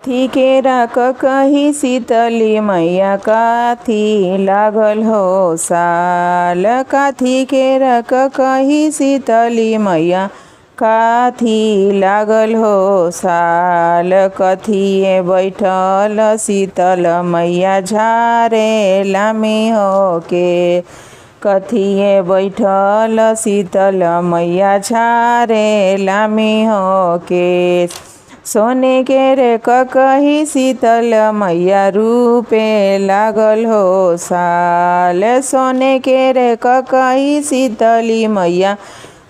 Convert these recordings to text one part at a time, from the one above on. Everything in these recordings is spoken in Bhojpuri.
थी केरा कही शीतली मैया काथी लागल हो साल। काथी केरा कही शीतली मैया काथी लागल हो साल। कथिए बैठल शीतल मैया झारे लामी हो के। कथिए बैठल शीतल मैया झारे लामी हो के। सोने के रे कही शीतल मैया रूपे लागल हो साल। सोने के रे कही शीतली मैया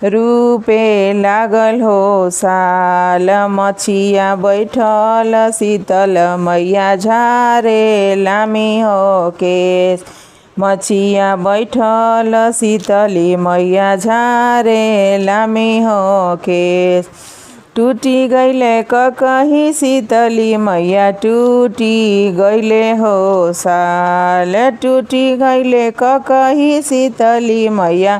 रूपे लागल हो साल। मछिया बैठल शीतल मैया झारे लामी हो के। मछिया बैठल शीतली मैया झारे लामी हो के। टूटी गईले कही शीतली मैया टूटी गईले हो साल। टूटी गईले कही शीतली मैया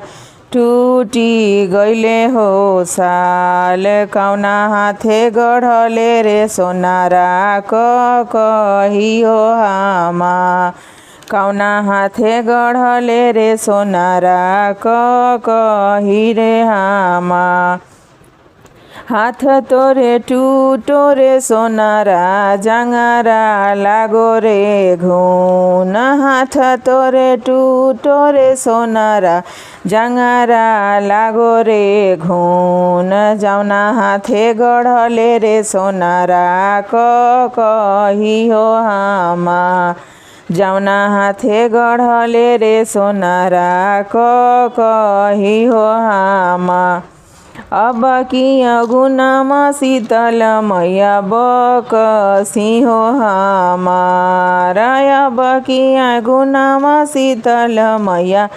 टूटी गईले हो साल। कौना हाथे गढ़ले रे सोनारा कही हो हामा। कौना हाथे गढ़ले रे सोनारा कही रे हामा। हाथ तोरे टूटो रे सोनारा जांगारा लागो रे घून। हाथ तोरे टूटो रे सोनारा जांगारा लागो रे घून। जौना हाथे गढ़ले रे सोनारा कही हो हामा। जौना हाथे गढ़ले रे सोनारा कही हो हामा। अब की अगुनमा शीतल मैया बकसी हो हमारा। अब की अगुनमा शीतल मैया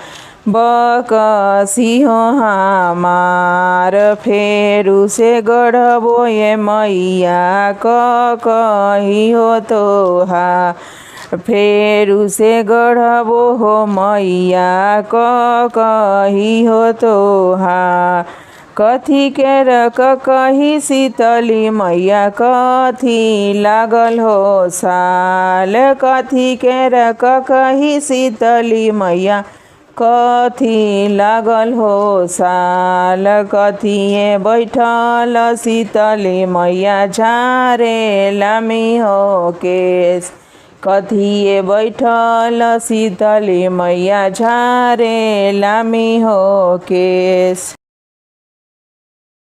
बकसी हो हमार। फेरू से गढ़बो ये मैया कही हो तोहा। फेरू से गढ़बो हो मैया कही हो तोहा। कथी के रक कही शीतली मैया कथी लागल हो साल। कथी के रक कही शीतली मैया कथी लागल हो साल। कथिए बैठल शीतली मैया झारे लामी हो केस। कथिए बैठल शीतली मैया झारे लामी हो केस।